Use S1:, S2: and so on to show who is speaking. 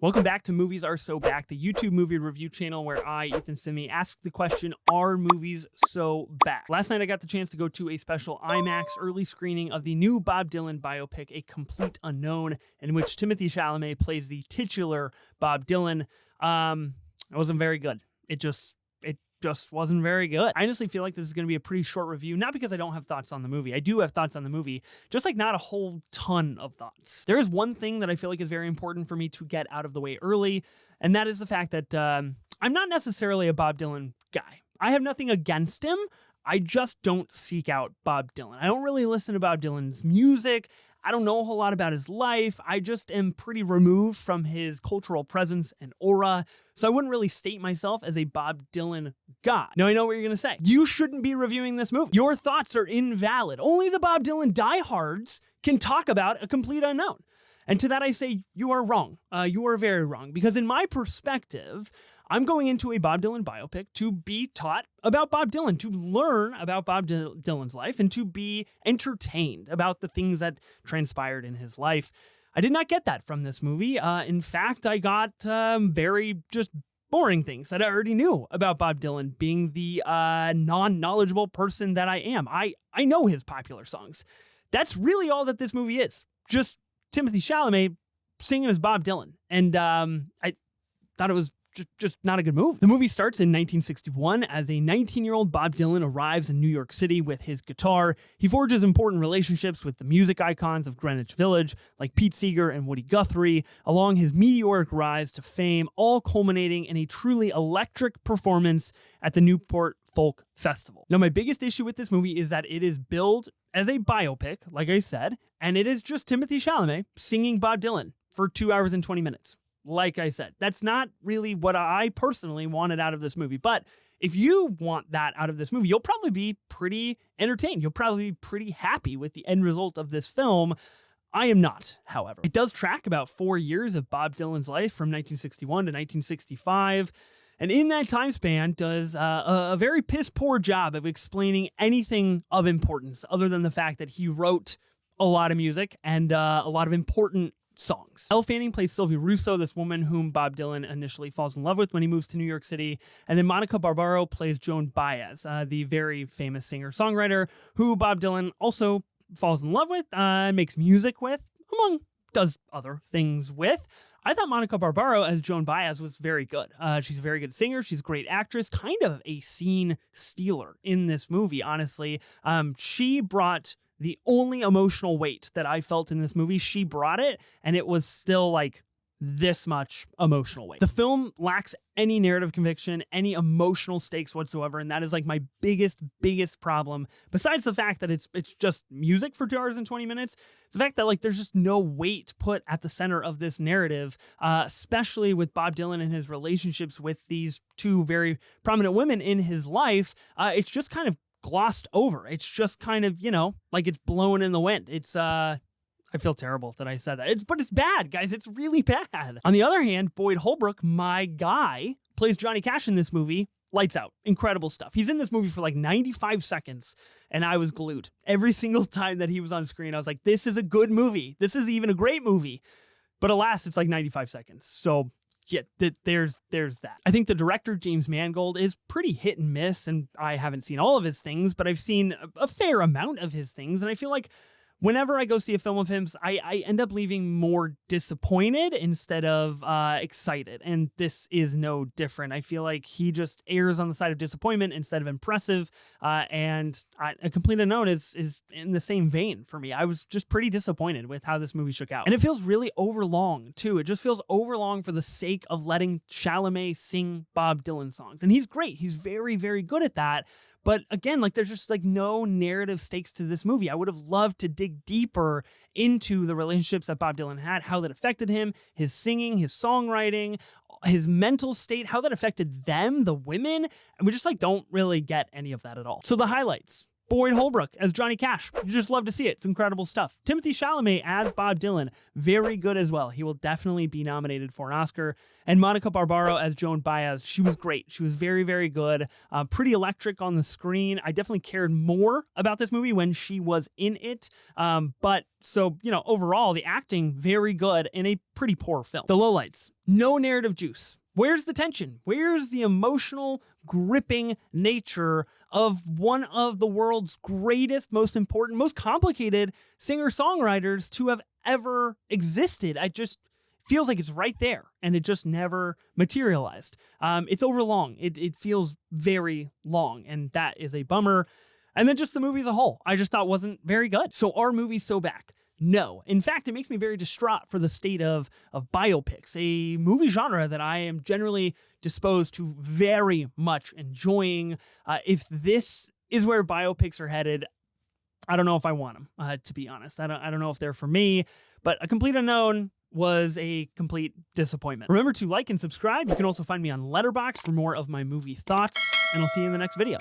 S1: Welcome back to Movies Are So Back, the YouTube movie review channel where I, Ethan Simmie, ask the question, are movies so back? Last night I got the chance to go to a special IMAX early screening of the new Bob Dylan biopic, A Complete Unknown, in which Timothée Chalamet plays the titular Bob Dylan. It wasn't very good. It just wasn't very good. I honestly feel like this is going to be a pretty short review, not because I don't have thoughts on the movie. I do have thoughts on the movie, just like not a whole ton of thoughts. There is one thing that I feel like is very important for me to get out of the way early, and that is the fact that I'm not necessarily a Bob Dylan guy. I have nothing against him. I just don't seek out Bob Dylan. I don't really listen to Bob Dylan's music. I don't know a whole lot about his life. I just am pretty removed from his cultural presence and aura, so I wouldn't really state myself as a Bob Dylan guy. Now, I know what you're going to say. You shouldn't be reviewing this movie. Your thoughts are invalid. Only the Bob Dylan diehards can talk about A Complete Unknown. And to that I say, you are wrong. You are very wrong. Because in my perspective, I'm going into a Bob Dylan biopic to be taught about Bob Dylan, to learn about Bob Dylan's life, and to be entertained about the things that transpired in his life. I did not get that from this movie. In fact, I got very just boring things that I already knew about Bob Dylan, being the non-knowledgeable person that I am. I know his popular songs. That's really all that this movie is. Just Timothée Chalamet singing as Bob Dylan. And I thought it was just not a good move. The movie starts in 1961 as a 19-year-old Bob Dylan arrives in New York City with his guitar. He forges important relationships with the music icons of Greenwich Village, like Pete Seeger and Woody Guthrie, along his meteoric rise to fame, all culminating in a truly electric performance at the Newport Folk Festival. Now, my biggest issue with this movie is that it is billed as a biopic, like I said, and it is just Timothée Chalamet singing Bob Dylan for 2 hours and 20 minutes. Like I said, that's not really what I personally wanted out of this movie. But if you want that out of this movie, you'll probably be pretty entertained. You'll probably be pretty happy with the end result of this film. I am not, however. It does track about 4 years of Bob Dylan's life from 1961 to 1965. And in that time span does a very piss-poor job of explaining anything of importance other than the fact that he wrote a lot of music and a lot of important songs. Elle Fanning plays Sylvia Russo, this woman whom Bob Dylan initially falls in love with when he moves to New York City. And then Monica Barbaro plays Joan Baez, the very famous singer-songwriter who Bob Dylan also falls in love with, makes music with, does other things with. I thought Monica Barbaro as Joan Baez was very good. She's a very good singer. She's a great actress, kind of a scene stealer in this movie, honestly. She brought the only emotional weight that I felt in this movie. She brought it, and it was still like this much emotional weight. The film lacks any narrative conviction, any emotional stakes whatsoever, and that is like my biggest problem. Besides the fact that it's just music for 2 hours and 20 minutes, it's the fact that like there's just no weight put at the center of this narrative, especially with Bob Dylan and his relationships with these two very prominent women in his life. It's just kind of glossed over. It's just kind of, like it's blown in the wind. It's I feel terrible that I said that. But it's bad, guys. It's really bad. On the other hand, Boyd Holbrook, my guy, plays Johnny Cash in this movie. Lights out. Incredible stuff. He's in this movie for like 95 seconds, and I was glued. Every single time that he was on screen, I was like, this is a good movie. This is even a great movie. But alas, it's like 95 seconds. So yeah, there's that. I think the director, James Mangold, is pretty hit and miss, and I haven't seen all of his things, but I've seen a fair amount of his things, and I feel like whenever I go see a film of him, I end up leaving more disappointed instead of excited. And this is no different. I feel like he just errs on the side of disappointment instead of impressive. And A Complete Unknown is in the same vein for me. I was just pretty disappointed with how this movie shook out. And it feels really overlong, too. It just feels overlong for the sake of letting Chalamet sing Bob Dylan songs. And he's great. He's very, very good at that. But again, like there's just like no narrative stakes to this movie. I would have loved to dig deeper into the relationships that Bob Dylan had, how that affected him, his singing, his songwriting, his mental state, how that affected them, the women. And we just like don't really get any of that at all. So the highlights. Boyd Holbrook as Johnny Cash. You just love to see it. It's incredible stuff. Timothée Chalamet as Bob Dylan. Very good as well. He will definitely be nominated for an Oscar. And Monica Barbaro as Joan Baez. She was great. She was very, very good. Pretty electric on the screen. I definitely cared more about this movie when she was in it. So, overall, the acting, very good in a pretty poor film. The lowlights. No narrative juice. Where's the tension? Where's the emotional, gripping nature of one of the world's greatest, most important, most complicated singer-songwriters to have ever existed? It just feels like it's right there, and it just never materialized. It's overlong. It feels very long, and that is a bummer. And then just the movie as a whole, I just thought wasn't very good. So are movies so back? No. In fact, it makes me very distraught for the state of biopics, a movie genre that I am generally disposed to very much enjoying. If this is where biopics are headed, I don't know if I want them, to be honest. I don't know if they're for me, but A Complete Unknown was a complete disappointment. Remember to like and subscribe. You can also find me on Letterboxd for more of my movie thoughts, and I'll see you in the next video.